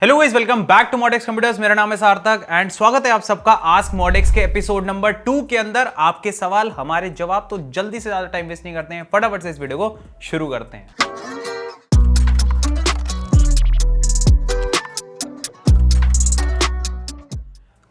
Hello guys, welcome back to Modex computers. मेरा नाम है सार्थक एंड स्वागत है आप सबका आस्क मॉडेक्स के एपिसोड नंबर 2 के अंदर। आपके सवाल हमारे जवाब, तो जल्दी से ज्यादा टाइम वेस्ट नहीं करते हैं, फटाफट से इस वीडियो को शुरू करते हैं।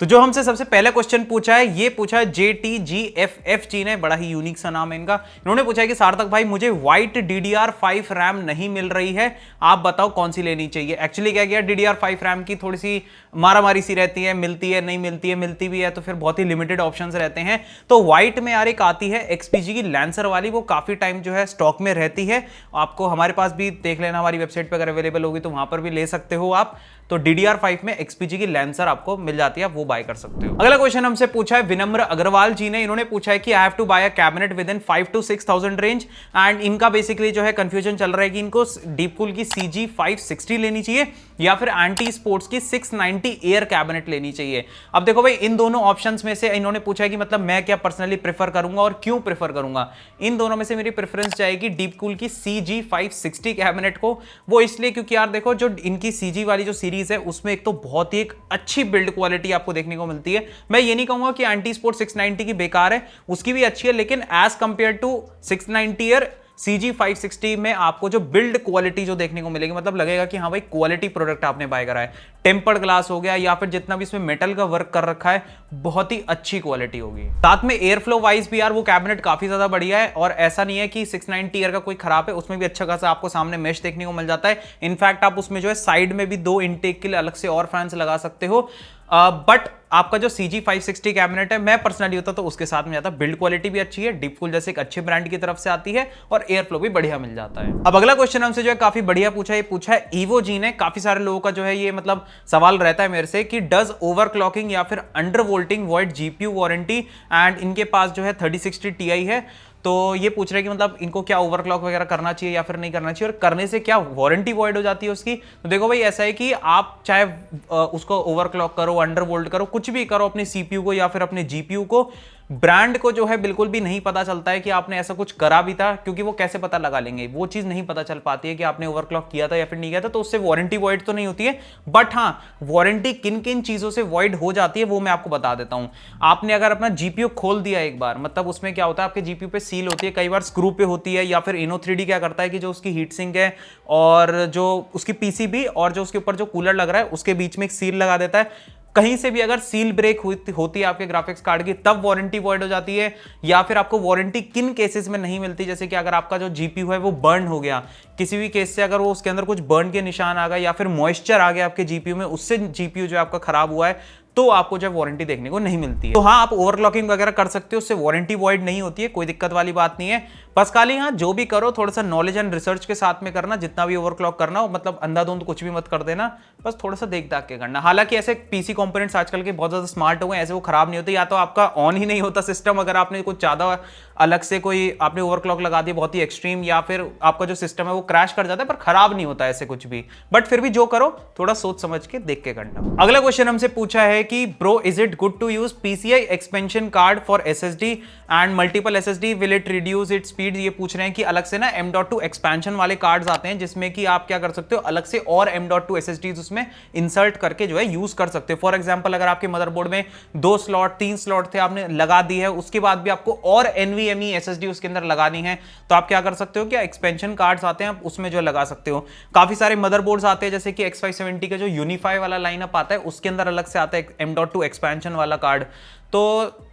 तो जो हमसे सबसे पहला क्वेश्चन पूछा है, ये पूछा है JTGFF जी ने, बड़ा ही यूनिक सा नाम है इनका। इन्होंने पूछा है कि सार्थक भाई, मुझे व्हाइट DDR5 रैम नहीं मिल रही है, आप बताओ कौन सी लेनी चाहिए। एक्चुअली क्या किया, DDR5 रैम की थोड़ी सी मारामारी सी रहती है, मिलती है नहीं मिलती है, मिलती भी है तो फिर बहुत ही लिमिटेड ऑप्शंस रहते हैं। तो व्हाइट में यार एक आती है XPG की लैंसर वाली, वो काफी टाइम जो है स्टॉक में रहती है। आपको हमारे पास भी देख लेना, हमारी वेबसाइट पर अगर अवेलेबल होगी तो वहां पर भी ले सकते हो आप। तो DDR5 में XPG की लैंसर आपको मिल जाती है, आप वो बाय कर सकते हो। अगला क्वेश्चन हमसे पूछा है विनम्र अग्रवाल जी ने। इन्होंने पूछा है कि I have to buy a cabinet within 5 to 6,000 range and इनका बेसिकली जो है कंफ्यूजन चल रहा है कि इनको डीपकूल की CG560 लेनी चाहिए या फिर एंटी स्पोर्ट्स की 690 एयर कैबिनेट लेनी चाहिए। अब देखो भाई, इन दोनों ऑप्शंस में से इन्होंने पूछा है कि मतलब मैं क्या पर्सनली प्रेफर करूंगा और क्यों प्रेफर करूंगा। इन दोनों में से मेरी प्रेफरेंस जाएगी डीपकूल की CG560 कैबिनेट को। वो इसलिए क्योंकि यार देखो, जो इनकी CG वाली जो सीरीज है उसमें एक तो बहुत ही एक अच्छी बिल्ड क्वालिटी आपको देखने को मिलती है। मैं ये नहीं कहूंगा कि एंटी स्पोर्ट 690 की बेकार है, उसकी भी अच्छी है, लेकिन as compare to 690 year CG560 में आपको जो बिल्ड क्वालिटी जो देखने को मिलेगी, मतलब लगेगा कि हाँ भाई क्वालिटी प्रोडक्ट आपने बाय करा है। टेम्पर्ड ग्लास हो गया या फिर जितना भी इसमें मेटल का वर्क कर रखा है, बहुत ही अच्छी क्वालिटी होगी। साथ में एयर फ्लो वाइज भी यार वो कैबिनेट काफी ज्यादा बढ़िया है, और ऐसा नहीं है कि 690 ईयर का कोई खराब है, उसमें भी अच्छा खासा आपको सामने मेश देखने को मिल जाता है। इनफैक्ट आप उसमें जो है साइड में भी 2 इनटेक के लिए अलग से और फैंस लगा सकते हो। बट आपका जो CG560 कैबिनेट है, मैं पर्सनली होता तो उसके साथ में जाता। बिल्ड क्वालिटी भी अच्छी है, डीपकूल जैसे एक अच्छे ब्रांड की तरफ से आती है, और एयर फ्लो भी बढ़िया मिल जाता है। अब अगला क्वेश्चन हमसे जो है काफी बढ़िया पूछा है, ये पूछा है ईवो जी ने। काफी सारे लोगों का जो है ये मतलब सवाल रहता है मेरे से कि डज ओवरक्लॉकिंग या फिर under volting void GPU warranty, and इनके पास जो है 3060 Ti है। तो ये पूछ रहे हैं कि मतलब इनको क्या ओवरक्लॉक वगैरह करना चाहिए या फिर नहीं करना चाहिए, और करने से क्या वारंटी वॉइड हो जाती है उसकी। तो देखो भाई, ऐसा है कि आप चाहे उसको ओवरक्लॉक करो, अंडर वोल्ट करो, कुछ भी करो अपने CPU को या फिर अपने GPU को, ब्रांड को जो है बिल्कुल भी नहीं पता चलता है कि आपने ऐसा कुछ करा भी था, क्योंकि वो कैसे पता लगा लेंगे, वो चीज नहीं पता चल पाती है कि आपने ओवरक्लॉक किया था या फिर नहीं किया था। तो उससे वारंटी वॉइड तो नहीं होती है, बट हाँ, वारंटी किन किन चीजों से वॉइड हो जाती है वो मैं आपको बता देता हूं। आपने अगर अपना GPU खोल दिया एक बार, मतलब उसमें क्या होता है, आपके GPU पे सील होती है, कई बार स्क्रू पे होती है, या फिर Inno3D क्या करता है कि जो उसकी हीट सिंक है और जो उसकी PCB और जो उसके ऊपर जो कूलर लग रहा है उसके बीच में एक सील लगा देता है। कहीं से भी अगर सील ब्रेक होती है आपके ग्राफिक्स कार्ड की, तब वारंटी वॉइड हो जाती है। या फिर आपको वारंटी किन केसेस में नहीं मिलती, जैसे कि अगर आपका जो GPU है वो बर्न हो गया, किसी भी केस से अगर वो उसके अंदर कुछ बर्न के निशान आ गए या फिर मॉइस्चर आ गया आपके GPU में, उससे GPU जो आपका खराब हुआ है, तो आपको जो वारंटी देखने को नहीं मिलती है। तो हाँ, आप ओवरक्लॉकिंग वगैरह कर सकते हो, उससे वारंटी वॉइड नहीं होती है, कोई दिक्कत वाली बात नहीं है। बस खाली हाँ, जो भी करो थोड़ा सा नॉलेज एंड रिसर्च के साथ में करना, जितना भी ओवरक्लॉक करना हो, मतलब अंधाधुंध कुछ भी मत कर देना, बस थोड़ा सा देख दाख के करना। हालांकि ऐसे PC कंपोनेंट्स आजकल के बहुत ज्यादा स्मार्ट हो गए, ऐसे वो खराब नहीं होते, या तो आपका ऑन ही नहीं होता सिस्टम, अगर आपने कुछ ज्यादा अलग से कोई आपने ओवरक्लॉक लगा दी बहुत ही एक्सट्रीम, या फिर आपका जो सिस्टम है वो क्रैश कर जाता है, पर खराब नहीं होता ऐसे कुछ भी। बट फिर भी जो करो थोड़ा सोच समझ के देख के करना। अगला क्वेश्चन हमसे पूछा है कि bro, is it good to use PCI expansion card for SSD and multiple SSD, will it reduce it speed. ये पूछ रहे हैं कि अलग से ना M.2 एक्सपेंशन वाले कार्ड्स आते हैं, जिसमें कि आप क्या कर सकते हो, अलग से और M.2 SSDs उसमें इंसर्ट करके जो है यूज कर सकते हो। फॉर एग्जांपल, अगर आपके मदरबोर्ड में 2 स्लॉट 3 स्लॉट थे, आपने लगा दी है, उसके बाद भी आपको और NVMe SSD उसके अंदर लगानी है, तो आप क्या कर सकते हो, क्या एक्सपेंशन कार्ड्स आते हैं, आप उसमें जो लगा सकते हो। काफी सारे मदरबोर्ड्स आते हैं, जैसे कि X570 का जो यूनिफाई वाला लाइनअप आता है, उसके अंदर अलग से आता है M.2 एक्सपेंशन वाला कार्ड। तो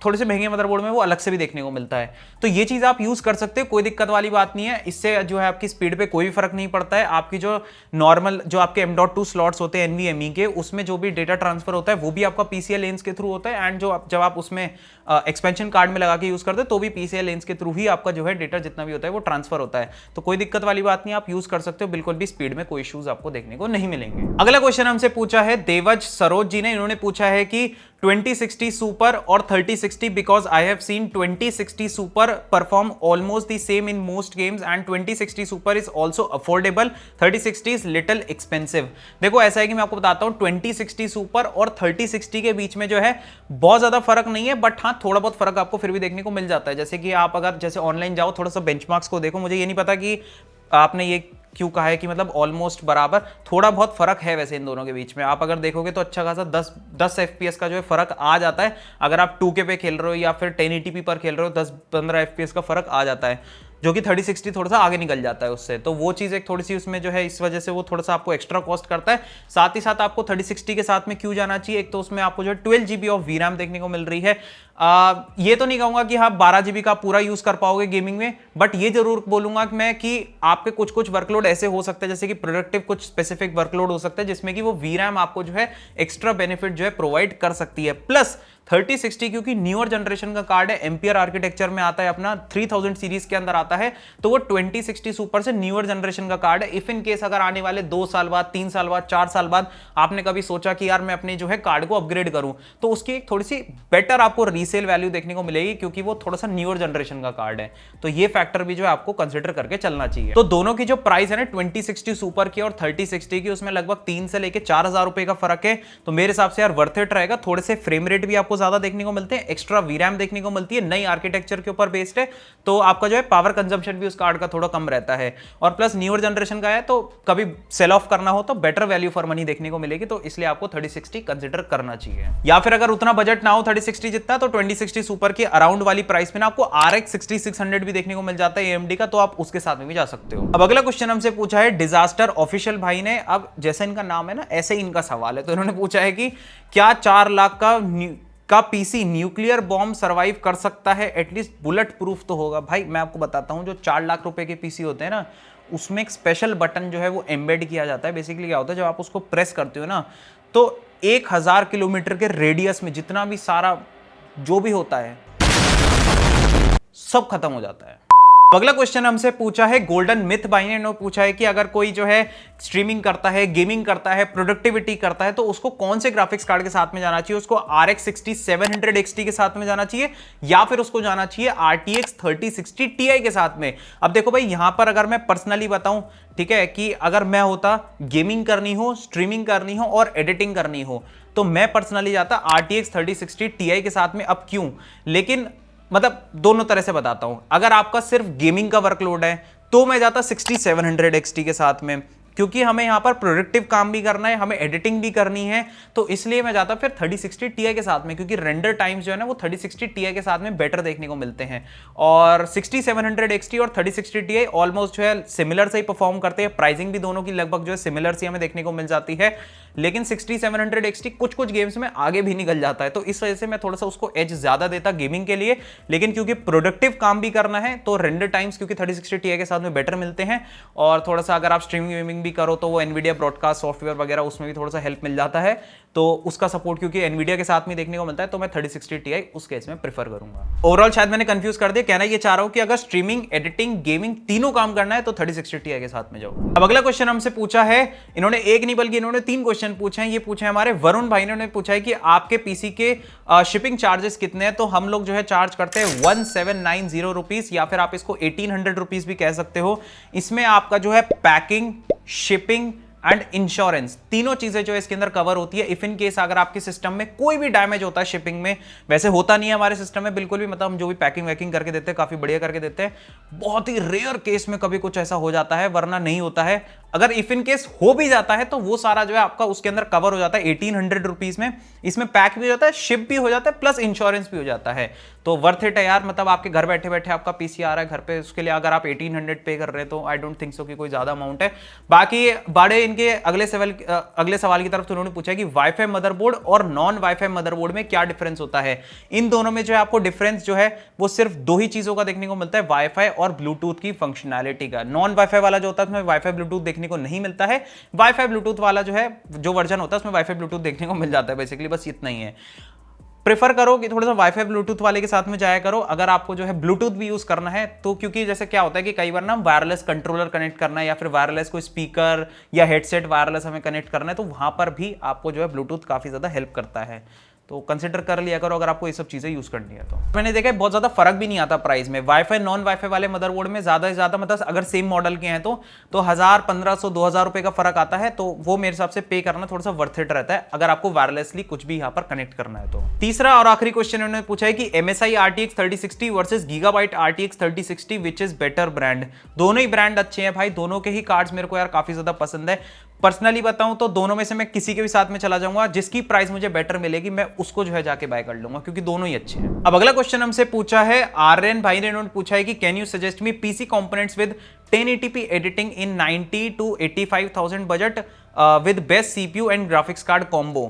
थोड़े से महंगे मदरबोर्ड में वो अलग से भी देखने को मिलता है, तो ये चीज आप यूज कर सकते हो, कोई दिक्कत वाली बात नहीं है। इससे जो है आपकी स्पीड पे कोई फर्क नहीं पड़ता है। आपकी जो नॉर्मल जो आपके M.2 स्लॉट्स होते हैं NVMe के, उसमें जो भी डेटा ट्रांसफर होता है वो भी आपका PCI लेंस के थ्रू होता है, एंड जो जब आप उसमें एक्सपेंशन कार्ड में लगा के यूज करते हैं तो भी PCI लेंस के थ्रू ही आपका जो है डेटा जितना भी होता है वो ट्रांसफर होता है। तो कोई दिक्कत वाली बात नहीं, आप यूज कर सकते हो, बिल्कुल भी स्पीड में कोई इश्यूज आपको देखने को नहीं मिलेंगे। अगला क्वेश्चन हमसे पूछा है देवज सरोज जी ने। इन्होंने पूछा है कि 2060 सुपर और 3060, because I have seen 2060 super perform almost the same in most games and 2060 super is also affordable, 3060 is little expensive। देखो ऐसा है कि मैं आपको बताता हूं, 2060 सुपर और 3060 के बीच में जो है बहुत ज्यादा फर्क नहीं है, बट हाँ थोड़ा बहुत फर्क आपको फिर भी देखने को मिल जाता है। जैसे कि आप अगर जैसे ऑनलाइन जाओ, थोड़ा सा बेंचमार्क्स को देखो, मुझे ये नहीं पता कि आपने ये क्यों कहा है कि मतलब ऑलमोस्ट बराबर, थोड़ा बहुत फर्क है वैसे इन दोनों के बीच में। आप अगर देखोगे तो अच्छा खासा 10 FPS का जो है फर्क आ जाता है अगर आप 2K पे खेल रहे हो या फिर 1080p पर खेल रहे हो, 10-15 FPS का फर्क आ जाता है, जो कि 3060 थोड़ा सा आगे निकल जाता है उससे। तो वो चीज़ एक थोड़ी सी उसमें जो है इस वजह से वो थोड़ा सा आपको एक्स्ट्रा कॉस्ट करता है। साथ ही साथ आपको 3060 के साथ में क्यों जाना चाहिए, एक तो उसमें आपको जो है 12 GB ऑफ VRAM देखने को मिल रही है। ये तो नहीं कहूंगा कि हाँ 12 GB का पूरा यूज कर पाओगे गेमिंग में, बट ये जरूर बोलूंगा कि मैं कि आपके कुछ कुछ वर्कलोड ऐसे हो सकते हैं, जैसे कि प्रोडक्टिव कुछ स्पेसिफिक वर्कलोड हो सकता है जिसमें कि वो VRAM आपको जो है एक्स्ट्रा बेनिफिट जो है प्रोवाइड कर सकती है। प्लस 3060 क्योंकि न्यूअर जनरेशन का कार्ड है, एम्पियर आर्किटेक्चर में आता है, अपना 3000 सीरीज के अंदर आता है, तो वो 2060 सुपर से न्यूअर जनरेशन का कार्ड है। इफ इन केस अगर आने वाले 2 साल बाद, 3 साल बाद, 4 साल बाद आपने कभी सोचा कि यार मैं अपने जो है कार्ड को अपग्रेड करूं, तो उसकी एक थोड़ी सी बेटर आपको रीसेल वैल्यू देखने को मिलेगी क्योंकि वो थोड़ा सा न्यूअर जनरेशन का कार्ड है। तो ये फैक्टर भी जो है आपको कंसिडर करके चलना चाहिए। तो दोनों की जो प्राइस है ना 2060 सुपर की और 3060 की, उसमें लगभग 3 से लेके 4000 रुपए का फर्क है। तो मेरे हिसाब से यार वर्थ इट रहेगा। थोड़े से फ्रेम रेट भी आपको ज्यादा देखने को मिलते हैं, एक्स्ट्रा VRAM देखने को मिलती है, नई आर्किटेक्चर के ऊपर बेस्ड है, तो आपका जो है पावर कंजम्पशन भी उस कार्ड का थोड़ा कम रहता है। और प्लस न्यूअर जनरेशन का है, तो कभी सेल ऑफ करना हो तो बेटर वैल्यू फॉर मनी देखने को मिलेगी। तो इसलिए आपको 3060 कंसिडर करना चाहिए। या फिर अगर उतना बजट ना हो 3060 जितना, तो 2060 सुपर की अराउंड वाली प्राइस में ना आपको RX 6600 भी देखने को मिल जाता है AMD का, तो आप उसके साथ में भी जा सकते हो। अब अगला क्वेश्चन हमसे पूछा है डिजास्टर ऑफिशियल भाई ने। अब जैसा इनका नाम है ना ऐसे ही इनका सवाल है, तो इन्होंने पूछा है कि क्या 4 लाख का पीसी न्यूक्लियर बॉम्ब सर्वाइव कर सकता है, एटलीस्ट बुलेट प्रूफ तो होगा। भाई मैं आपको बताता हूं, जो 4 लाख रुपए के पीसी होते हैं ना, उसमें एक स्पेशल बटन जो है वो एम्बेड किया जाता है। बेसिकली क्या होता है, जब आप उसको प्रेस करते हो ना, तो 1000 किलोमीटर के रेडियस में जितना भी सारा जो भी होता है सब खत्म हो जाता है। अगला क्वेश्चन हमसे पूछा है गोल्डन मिथ भाई ने पूछा है कि अगर कोई जो है स्ट्रीमिंग करता है, गेमिंग करता है, प्रोडक्टिविटी करता है, तो उसको कौन से ग्राफिक्स कार्ड के साथ में जाना चाहिए? उसको RX 6700 XT के साथ में जाना चाहिए या फिर उसको जाना चाहिए RTX 3060 Ti के साथ में? अब देखो भाई, यहां पर अगर मैं पर्सनली बताऊं, ठीक है, कि अगर मैं होता, गेमिंग करनी हो, स्ट्रीमिंग करनी हो और एडिटिंग करनी हो, तो मैं पर्सनली जाता RTX 3060 Ti के साथ में। अब क्यों? लेकिन मतलब दोनों तरह से बताता हूं। अगर आपका सिर्फ गेमिंग का वर्कलोड है तो मैं जाता 6700 XT के साथ में, क्योंकि हमें यहां पर प्रोडक्टिव काम भी करना है, हमें एडिटिंग भी करनी है, तो इसलिए मैं जाता फिर 3060 Ti के साथ में, क्योंकि रेंडर टाइम्स जो है ना वो 3060 Ti के साथ में बेटर देखने को मिलते हैं। और 6700 XT और 3060 Ti ऑलमोस्ट जो है सिमिलर से ही परफॉर्म करते हैं। प्राइसिंग भी दोनों की लगभग जो है सिमिलर सी हमें देखने को मिल जाती है, लेकिन 6700 XT कुछ कुछ गेम्स में आगे भी निकल जाता है, तो इस वजह से मैं थोड़ा सा उसको एज ज्यादा देता गेमिंग के लिए। लेकिन क्योंकि प्रोडक्टिव काम भी करना है, तो रेंडर टाइम्स क्योंकि 3060 Ti के साथ में बेटर मिलते हैं, और थोड़ा सा अगर आप स्ट्रीमिंग गेमिंग भी करो तो वो एनवीडिया ब्रॉडकास्ट सॉफ्टवेयर वगैरह उसमें भी थोड़ा सा हेल्प मिल जाता है, तो उसका सपोर्ट क्योंकि एनवीडिया के साथ में देखने को मिलता है, तो मैं 3060 Ti उस केस में प्रेफर करूंगा। ओवरऑल शायद मैंने कंफ्यूज कर दिया, कहना ये चाह रहा हूं कि अगर स्ट्रीमिंग, एडिटिंग, गेमिंग तीनों काम करना है तो 3060 Ti के साथ में जाओ। अब अगला क्वेश्चन हमसे पूछा है, इन्होंने एक नहीं बल्कि इन्होंने 3 क्वेश्चन पूछे हैं। ये पूछे हमारे वरुण भाई ने पूछा है कि आपके पीसी के शिपिंग चार्जेस कितने हैं? तो हम लोग जो है चार्ज करते हैं 1790 रुपीज, या फिर आप इसको 1800 रुपीज भी कह सकते हो। इसमें आपका जो है पैकिंग, शिपिंग एंड इंश्योरेंस तीनों चीजें जो है इसके अंदर कवर होती है। इफ इन केस अगर आपके सिस्टम में कोई भी डैमेज होता है शिपिंग में, वैसे होता नहीं है हमारे सिस्टम में बिल्कुल भी, मतलब हम जो भी पैकिंग वैकिंग करके देते हैं काफी बढ़िया करके देते हैं, बहुत ही रेयर केस में कभी कुछ ऐसा हो जाता है, वरना नहीं होता है। अगर इफ इन केस हो भी जाता है तो वो सारा जो है आपका उसके अंदर कवर हो जाता है 1800 रुपीज में। इसमें पैक भी हो जाता है, शिप भी हो जाता है, प्लस इंश्योरेंस भी हो जाता है। तो वर्थ इट है यार, मतलब आपके घर बैठे बैठे आपका पीसी आ रहा है घर पे, उसके लिए अगर आप 1800 पे कर रहे हैं तो आई डोंट थिंक सो कि कोई ज्यादा अमाउंट है। बाकी बड़े इनके अगले सवाल की तरफ तो उन्होंने पूछा कि वाईफाई मदरबोर्ड और नॉन वाईफाई मदरबोर्ड में क्या डिफरेंस होता है? इन दोनों में जो है आपको डिफरेंस जो है वो सिर्फ 2 ही चीजों का देखने को मिलता है, वाईफाई और ब्लूटूथ की फंक्शनैलिटी का। नॉन वाईफाई वाला जो होता है उसमें वाईफाई ब्लूटूथ देखने को नहीं मिलता है, वाईफाई ब्लूटूथ वाला जो है जो वर्जन होता है उसमें वाईफाई ब्लूटूथ देखने को मिल जाता है। बेसिकली बस इतना ही है। प्रेफर करो कि थोड़ा सा वाईफाई ब्लूटूथ वाले के साथ में जाया करो अगर आपको जो है ब्लूटूथ भी यूज करना है तो, क्योंकि जैसे क्या होता है कि कई बार ना वायरलेस कंट्रोलर कनेक्ट करना है या फिर वायरलेस कोई स्पीकर या हेडसेट वायरलेस हमें कनेक्ट करना है, तो वहां पर भी आपको जो है ब्लूटूथ काफी ज्यादा हेल्प करता है। तो कंसिडर कर लिया करो अगर आपको ये सब चीजें यूज करनी है तो। मैंने देखा है बहुत ज्यादा फर्क भी नहीं आता प्राइस में, वाईफाई नॉन वाईफाई वाले मदरबोर्ड में ज्यादा से ज्यादा मतलब अगर सेम मॉडल के हैं तो 1000 1500 2000 रुपए का फर्क आता है, तो वो मेरे हिसाब से पे करना थोड़ा सा वर्थ इट रहता है अगर आपको वायरलेसली कुछ भी यहाँ पर कनेक्ट करना है तो। तीसरा और आखिरी क्वेश्चन उन्होंने पूछा है कि MSI RTX 3060 versus Gigabyte RTX 3060 which is better brand. दोनों ही ब्रांड अच्छे हैं भाई, दोनों के ही कार्ड्स मेरे को यार काफी ज्यादा पसंद है। पर्सनली बताऊं तो दोनों में से मैं किसी के भी साथ में चला जाऊंगा, जिसकी प्राइस मुझे बेटर मिलेगी मैं उसको जो है जाके बाय कर लूंगा, क्योंकि दोनों ही अच्छे हैं। अब अगला क्वेश्चन हमसे पूछा है आर्यन भाई ने, उन्होंने पूछा है कि can you suggest me PC components with 1080p editing in 90 to 85,000 budget with best CPU and graphics card combo.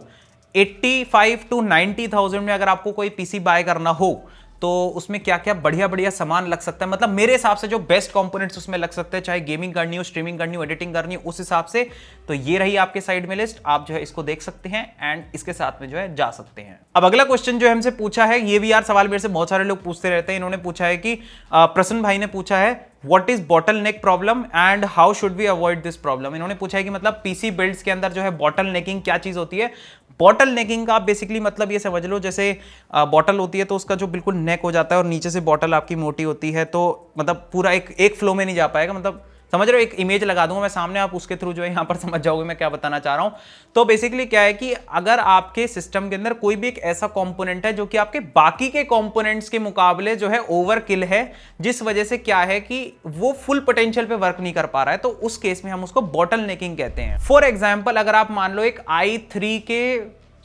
85 to 90,000 में अगर आपको कोई पीसी बाय करना हो तो उसमें क्या क्या बढ़िया बढ़िया सामान लग सकता है, मतलब मेरे हिसाब से जो बेस्ट कंपोनेंट्स उसमें लग सकते हैं, चाहे गेमिंग करनी हो, स्ट्रीमिंग करनी हो, एडिटिंग करनी हो, उस हिसाब से। तो ये रही आपके साइड में लिस्ट, आप जो है इसको देख सकते हैं एंड इसके साथ में जो है जा सकते हैं। अब अगला क्वेश्चन जो हमसे पूछा है, ये भी यार सवाल मेरे से बहुत सारे लोग पूछते रहते हैं। इन्होंने पूछा है कि प्रसन्न भाई ने पूछा है what is bottleneck problem and how should we avoid this problem. इन्होंने पूछा है कि मतलब पीसी बिल्ड्स के अंदर जो है बॉटल नेकिंग क्या चीज होती है। बॉटल नेकिंग का आप बेसिकली मतलब ये समझ लो, जैसे बॉटल होती है तो उसका जो बिल्कुल नेक हो जाता है और नीचे से बॉटल आपकी मोटी होती है, तो मतलब पूरा एक फ्लो में नहीं जा पाएगा, मतलब समझ रहे हो। एक इमेज लगा दूंगा मैं सामने, आप उसके थ्रू जो है यहाँ पर समझ जाओगे मैं क्या बताना चाह रहा हूँ। तो बेसिकली क्या है कि अगर आपके सिस्टम के अंदर कोई भी एक ऐसा कंपोनेंट है जो कि आपके बाकी के कंपोनेंट्स के मुकाबले जो है ओवरकिल है, जिस वजह से क्या है कि वो फुल पोटेंशियल पे वर्क नहीं कर पा रहा है, तो उस केस में हम उसको बॉटल नेकिंग कहते हैं। फॉर एग्जाम्पल अगर आप मान लो एक i3 के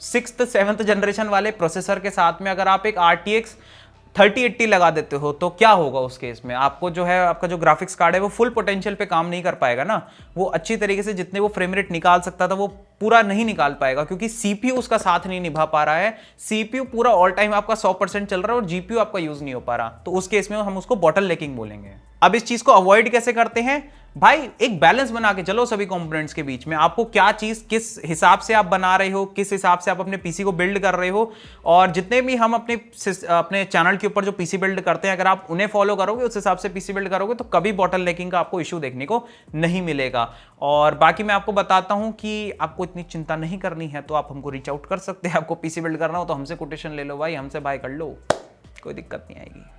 6th 7th जनरेशन वाले प्रोसेसर के साथ में अगर आप एक RTX 3080 लगा देते हो, तो क्या होगा उस केस में, आपको जो है आपका जो ग्राफिक्स कार्ड है वो फुल पोटेंशियल पे काम नहीं कर पाएगा ना, वो अच्छी तरीके से जितने वो फ्रेम रेट निकाल सकता था वो पूरा नहीं निकाल पाएगा, क्योंकि सीपीयू उसका साथ नहीं निभा पा रहा है। सीपीयू पूरा ऑल टाइम आपका 100% चल रहा है और जीपीयू आपका यूज नहीं हो पा रहा, तो उस केस में हम उसको बॉटल नेकिंग बोलेंगे। अब इस चीज को अवॉइड कैसे करते हैं भाई, एक बैलेंस बना के चलो सभी कंपोनेंट्स के बीच में। आपको क्या चीज किस हिसाब से आप बना रहे हो, किस हिसाब से आप अपने पीसी को बिल्ड कर रहे हो, और जितने भी हम अपने चैनल के ऊपर जो पीसी बिल्ड करते हैं अगर आप उन्हें फॉलो करोगे, उस हिसाब से पीसी बिल्ड करोगे, तो कभी बॉटल नेकिंग का आपको इशू देखने को नहीं मिलेगा। और बाकी मैं आपको बताता हूं कि आपको इतनी चिंता नहीं करनी है तो आप हमको रीच आउट कर सकते हैं। आपको पीसी बिल्ड करना हो तो हमसे कोटेशन ले लो भाई, हमसे बाय कर लो, कोई दिक्कत नहीं आएगी।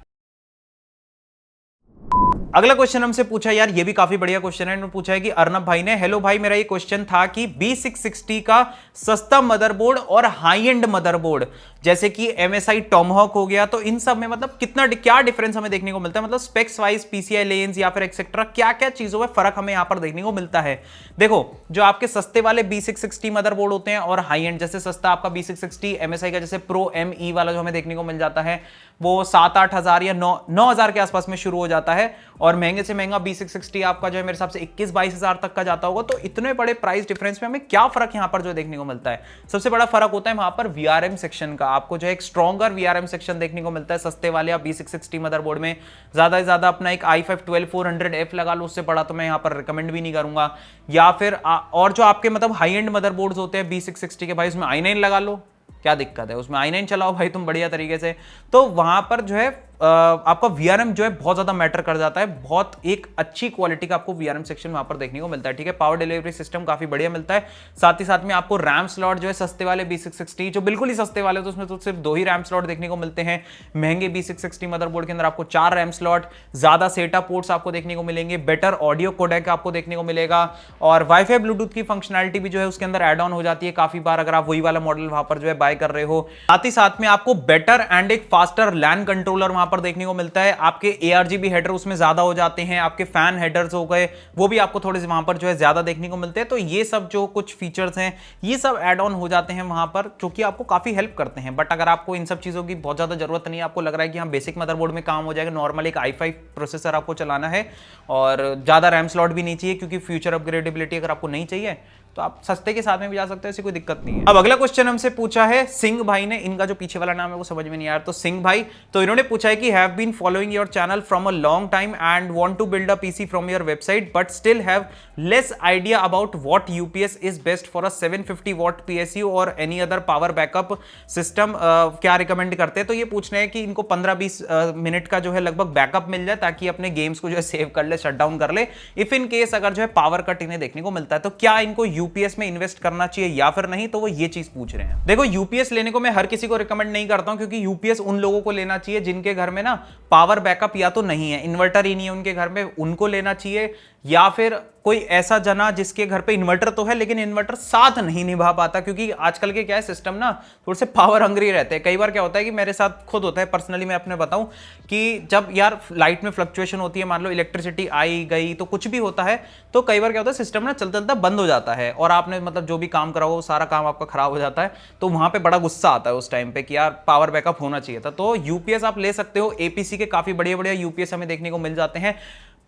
अगला क्वेश्चन हमसे पूछा, यार ये भी काफी बढ़िया क्वेश्चन है। इन्होंने पूछा है कि अर्नब भाई ने, हेलो भाई, मेरा ये क्वेश्चन था कि B660 का सस्ता मदरबोर्ड और हाई एंड मदरबोर्ड जैसे कि MSI टॉमहॉक हो गया, तो इन सब में मतलब क्या डिफरेंस हमें देखने को मिलता है, मतलब स्पेक्स वाइज, PCI लेन्स या फिर एक्सेट्रा क्या क्या चीजों में फर्क हमें यहां पर देखने को मिलता है। देखो, जो आपके सस्ते वाले B660 मदरबोर्ड होते हैं और हाई एंड, जैसे सस्ता आपका B660 MSI का जैसे प्रो ME वाला जो हमें देखने को मिल जाता है वो 7-8 हजार या 9,000 के आसपास में शुरू हो जाता है, और महंगे से महंगा B660 आपका जो है मेरे हिसाब से 21-22 हजार तक का जाता होगा। तो इतने बड़े प्राइस डिफरेंस में हमें क्या फर्क यहां पर जो देखने को मिलता है, सबसे बड़ा फर्क होता है वहां पर VRM सेक्शन का। आपको जो है एक स्ट्रॉन्गर VRM सेक्शन देखने को मिलता है सस्ते वाले आप B660 मदरबोर्ड में। ज्यादा से ज्यादा अपना एक i5 12400F लगा लो, उससे बड़ा तो मैं यहां पर रिकमेंड भी नहीं करूंगा। या फिर और जो आपके मतलब हाई एंड मदरबोर्ड्स होते हैं B660 के, भाई उसमें i9 लगा लो, क्या दिक्कत है, उसमें i9 चलाओ भाई तुम बढ़िया तरीके से। तो वहां पर जो है आपका VRM जो है बहुत ज्यादा मैटर कर जाता है, बहुत एक अच्छी क्वालिटी का आपको VRM सेक्शन वहां पर देखने को मिलता है। ठीक है, पावर डिलीवरी सिस्टम काफी बढ़िया मिलता है, साथ ही साथ में आपको रैम स्लॉट जो है सस्ते वाले B660 जो बिल्कुल ही सस्ते वाले, तो उसमें तो सिर्फ 2 ही रैम स्लॉट देखने को मिलते हैं। महंगे B660 मदरबोर्ड के अंदर आपको 4 रैम स्लॉट, ज्यादा सेटा पोर्ट्स आपको देखने को मिलेंगे, बेटर ऑडियो कोडेक आपको देखने को मिलेगा, और वाईफाई ब्लूटूथ की फंक्शनैलिटी भी जो है उसके अंदर एड ऑन हो जाती है काफी बार अगर आप वही वाला मॉडल वहां पर जो है बाय कर रहे हो। साथ ही साथ में आपको बेटर एंड एक फास्टर लैन कंट्रोलर वहां पर देखने को मिलता है। आपके ARGB हेडर उसमें ज्यादा हो जाते हैं, आपके फैन हेडर्स हो गए वो भी आपको थोड़े से वहां पर जो है ज्यादा देखने को मिलते हैं। तो ये सब जो कुछ फीचर्स हैं ये सब ऐड ऑन हो जाते हैं वहां पर, जो कि आपको काफी हेल्प करते हैं। बट अगर आपको इन सब चीजों की बहुत ज्यादा जरूरत नहीं है, आपको लग रहा है कि हाँ बेसिक मदरबोर्ड में काम हो जाएगा, नॉर्मल एक i5 प्रोसेसर आपको चलाना है और ज्यादा रैम स्लॉट भी नहीं चाहिए, क्योंकि फ्यूचर अपग्रेडेबिलिटी अगर आपको नहीं चाहिए तो आप सस्ते के साथ में भी जा सकते हैं, ऐसी कोई दिक्कत नहीं है। अब अगला क्वेश्चन हमसे पूछा है सिंह भाई ने, इनका जो पीछे वाला नाम है वो समझ में नहीं आ रहा, तो सिंह भाई, तो इन्होंने पूछा है कि have been following your channel from a long time and want to build a PC from your website but still have less idea about what UPS is best for a 750 watt PSU और any other power backup system, क्या recommend करते हैं। तो ये पूछना है कि इनको 15-20 मिनट का जो है लगभग बैकअप मिल जाए ताकि अपने गेम्स को जो है सेव कर ले, शट डाउन कर ले, इफ इन केस अगर जो है पावर कट इन्हें देखने को मिलता है। तो क्या इनको यूपीएस में इन्वेस्ट करना चाहिए या फिर नहीं, तो वो ये चीज पूछ रहे हैं। देखो यूपीएस लेने को मैं हर किसी को रिकमेंड नहीं करता हूं, क्योंकि यूपीएस उन लोगों को लेना चाहिए जिनके घर में ना पावर बैकअप या तो नहीं है, इन्वर्टर ही नहीं है उनके घर में, उनको लेना चाहिए, या फिर कोई ऐसा जना जिसके घर पे इन्वर्टर तो है लेकिन इन्वर्टर साथ नहीं निभा पाता, क्योंकि आजकल के क्या है सिस्टम ना थोड़े से पावर हंग्री रहते हैं। कई बार क्या होता है कि मेरे साथ खुद होता है पर्सनली, मैं अपने बताऊं कि जब यार लाइट में फ्लक्चुएशन होती है, मान लो इलेक्ट्रिसिटी आई गई तो कुछ भी होता है, तो कई बार क्या होता है सिस्टम ना चलता चलता बंद हो जाता है और आपने मतलब जो भी काम करा हो सारा काम आपका खराब हो जाता है, तो वहां पे बड़ा गुस्सा आता है उस टाइम पे कि यार पावर बैकअप होना चाहिए था। तो यूपीएस आप ले सकते हो, एपीसी के काफी बढ़िया बढ़िया यूपीएस हमें देखने को मिल जाते हैं।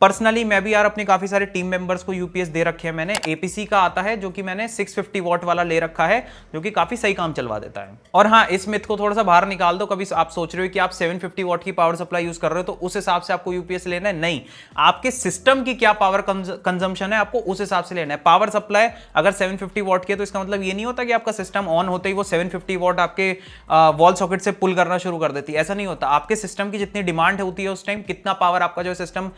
पर्सनली मैं भी यार अपने काफी सारे टीम मेंबर्स को यूपीएस दे रखे हैं मैंने, एपीसी का आता है जो कि मैंने 650 वॉट वाला ले रखा है, जो कि काफी सही काम चलवा देता है। और हाँ, इस मिथ को थोड़ा सा बाहर निकाल दो, कभी आप सोच रहे हो कि आप 750 वॉट की पावर सप्लाई यूज कर रहे हो तो उस हिसाब से आपको यूपीएस लेना है, नहीं, आपके सिस्टम की क्या पावर कंजम्पशन है आपको उस हिसाब से लेना है। पावर सप्लाई अगर 750 वॉट की है तो इसका मतलब ये नहीं होता कि आपका सिस्टम ऑन होते ही वो 750 वॉट आपके वॉल सॉकेट से पुल करना शुरू कर देती है, ऐसा नहीं होता। आपके सिस्टम की जितनी डिमांड होती है उस टाइम, कितना पावर आपका जो सिस्टम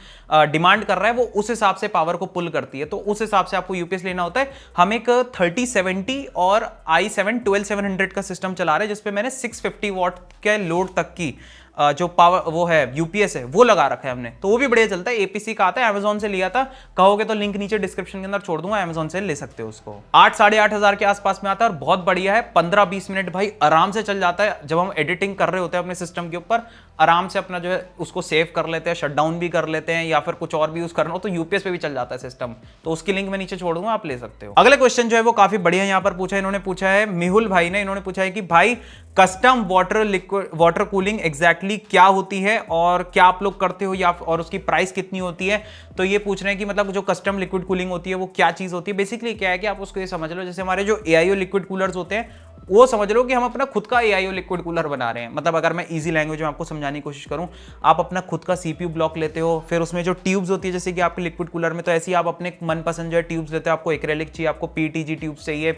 डिमांड कर रहा है वो उस हिसाब से पावर को पुल करती है, तो उस हिसाब से आपको यूपीएस लेना होता है। हम एक 3070 और i7 12700 का सिस्टम चला रहे हैं जिसपे मैंने 650 वॉट के लोड तक की जो पावर वो है यूपीएस है वो लगा रखा है हमने, तो वो भी बढ़िया चलता है। एपीसी का आता है, अमेजोन से लिया था, कहोगे तो लिंक नीचे डिस्क्रिप्शन के अंदर छोड़ दूंगा, अमेजोन से ले सकते हो उसको। 8-8,500 के आसपास में आता है और बहुत बढ़िया है। 15-20 मिनट भाई आराम से चल जाता है। जब हम एडिटिंग कर रहे होते हैं अपने सिस्टम के ऊपर, आराम से अपना जो है उसको सेव कर लेते हैं, शटडाउन भी कर लेते हैं, या फिर कुछ और भी यूज करना हो तो यूपीएस पे भी चल जाता है सिस्टम, तो उसकी लिंक मैं नीचे छोड़ दूंगा, आप ले सकते हो। अगले क्वेश्चन जो है वो काफी बढ़िया यहाँ पर पूछा है, इन्होंने पूछा है मेहुल भाई ने, इन्होंने पूछा है कि भाई कस्टम वाटर कूलिंग एग्जैक्टली क्या होती है और क्या आप लोग करते हो, या और उसकी प्राइस कितनी होती है। तो ये पूछ रहे हैं कि मतलब जो कस्टम लिक्विड कूलिंग होती है वो क्या चीज होती है। बेसिकली क्या है कि आप उसको ये समझ लो, जैसे हमारे जो एआईओ लिक्विड कूलर्स होते हैं वो समझ लो कि हम अपना खुद का एआईओ लिक्विड कूलर बना रहे हैं। मतलब अगर मैं इजी लैंग्वेज में आपको समझाने की कोशिश करूं, आप अपना खुद का सीपीयू ब्लॉक लेते हो, फिर उसमें जो ट्यूब्स होती है जैसे कि आपके लिक्विड कूलर में, तो ऐसे ही आप अपने मनपसंद जो ट्यूब्स लेते हो, आपको एक्रेलिक चाहिए, आपको पीटीजी ट्यूब्स चाहिए,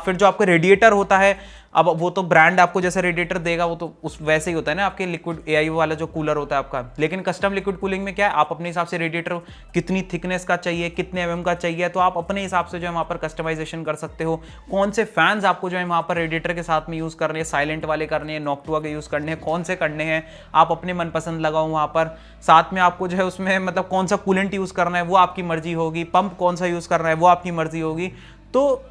फिर जो आपका रेडिएटर होता है, अब वो तो ब्रांड आपको जैसे रेडिएटर देगा वो तो उस वैसे ही होता है ना आपके लिक्विड एआईओ वाला जो कूलर होता है आपका। लेकिन कस्टम लिक्विड कूलिंग में क्या है, आप अपने हिसाब से रेडिएटर कितनी थिकनेस का चाहिए, कितने एमएम का चाहिए, तो आप अपने हिसाब से जो है वहां पर कस्टमाइजेशन कर सकते हो। कौन से फैंस आपको जो है वहां पर रेडिएटर के साथ में यूज करने हैं, साइलेंट वाले करने हैं, नॉक्टुआ के यूज करने हैं, कौन से करने हैं, आप अपने मनपसंद लगाओ वहां पर। साथ में आपको जो है उसमें मतलब कौन सा कूलेंट यूज करना है वो आपकी मर्जी होगी, पंप कौन सा यूज करना है वो आपकी मर्जी होगी। तो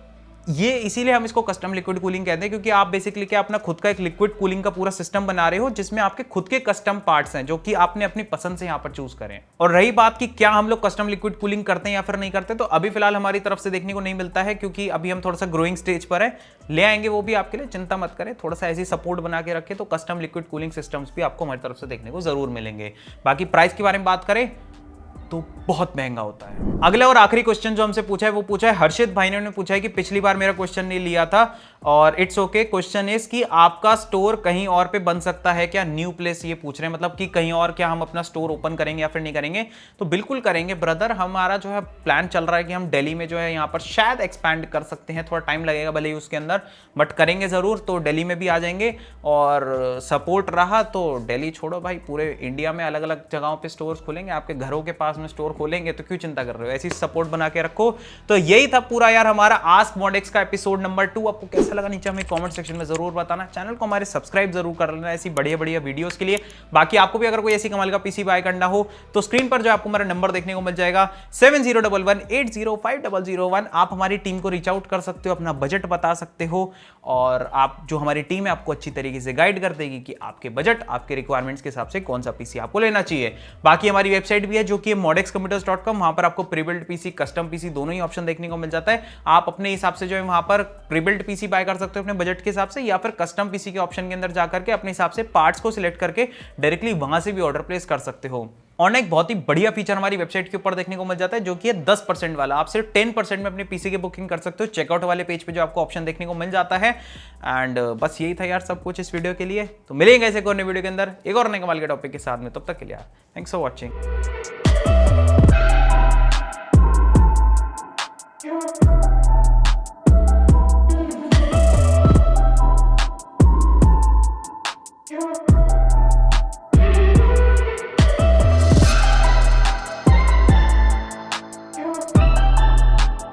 ये इसीलिए हम इसको कस्टम लिक्विड कूलिंग कहते हैं, क्योंकि आप बेसिकली क्या अपना खुद का एक लिक्विड कूलिंग का पूरा सिस्टम बना रहे हो जिसमें आपके खुद के कस्टम पार्ट्स हैं जो कि आपने अपनी पसंद से यहां पर चूज करें। और रही बात कि क्या हम लोग कस्टम लिक्विड कूलिंग करते हैं या फिर नहीं करते, तो अभी फिलहाल हमारी तरफ से देखने को नहीं मिलता है, क्योंकि अभी हम थोड़ा सा ग्रोइंग स्टेज पर है। ले आएंगे वो भी आपके लिए, चिंता मत करें, थोड़ा सा ऐसी सपोर्ट बना के रखे तो कस्टम लिक्विड कूलिंग सिस्टम्स भी आपको हमारी तरफ से देखने को जरूर मिलेंगे। बाकी प्राइस के बारे में बात करें तो बहुत महंगा होता है। अगला और आखिरी क्वेश्चन जो हमसे पूछा है वो पूछा है हर्षित भाई ने पूछा है कि पिछली बार मेरा क्वेश्चन नहीं लिया था और इट्स ओके। क्वेश्चन इज कि आपका स्टोर कहीं और पे बन सकता है क्या, न्यू प्लेस ये पूछ रहे हैं, मतलब कि कहीं और क्या हम अपना स्टोर ओपन करेंगे या फिर नहीं करेंगे। तो बिल्कुल करेंगे ब्रदर, हमारा जो है प्लान चल रहा है कि हम दिल्ली में जो है यहाँ पर शायद एक्सपैंड कर सकते हैं, थोड़ा टाइम लगेगा भले ही उसके अंदर, बट करेंगे जरूर। तो दिल्ली में भी आ जाएंगे और सपोर्ट रहा तो दिल्ली छोड़ो भाई, पूरे इंडिया में अलग अलग जगहों पे स्टोर्स खोलेंगे, आपके घरों के पास में स्टोर खोलेंगे, तो क्यों चिंता कर रहे हो, ऐसी सपोर्ट बना के रखो। तो यही था पूरा यार हमारा आस्क मॉडेक्स का एपिसोड नंबर 2। आपको कैसा लगा नीचे हमें कमेंट सेक्शन में जरूर बताना। चैनल को हमारे सब्सक्राइब जरूर कर लेना ऐसी बढ़िया बढ़िया वीडियोस के लिए। बाकी आपको भी अगर कोई ऐसी कमाल का पीसी बाय करना हो तो स्क्रीन पर जो आपको हमारा नंबर देखने को मिल जाएगा 7011805001। आप हमारी टीम को रीच आउट कर सकते हो, अपना बजट बता सकते हो और आप जो हमारी टीम है आपको अच्छी तरीके से गाइड कर देगी कि आपके बजट आपके रिक्वायरमेंट्स के हिसाब से कौन सा पीसी आपको लेना चाहिए। बाकी हमारी वेबसाइट भी है जो कि modexcomputers.com, वहां पर आपको प्रीबिल्ड पीसी, कस्टम पीसी दोनों ही ऑप्शन देखने को मिल जाता है। आप अपने हिसाब से जो है वहां पर प्रीबिल्ड पीसी बाय कर सकते हो अपने बजट के हिसाब से, या फिर कस्टम पीसी के ऑप्शन के अंदर जाकर के अपने हिसाब से पार्ट्स को सिलेक्ट करके डायरेक्टली वहां से भी ऑर्डर प्लेस कर सकते हो। और एक बहुत ही बढ़िया फीचर हमारी वेबसाइट के ऊपर देखने को मिल जाता है जो कि है 10% वाला। आप सिर्फ 10% में अपने पीसी की बुकिंग कर सकते हो चेकआउट वाले पेज पे जो आपको ऑप्शन देखने को मिल जाता है। एंड बस यही था यार सब कुछ इस वीडियो के लिए। तो मिलेंगे ऐसे एक और नई वीडियो के अंदर एक और नए कमाल के टॉपिक के साथ में। तब तक के लिए थैंक्स फॉर वॉचिंग।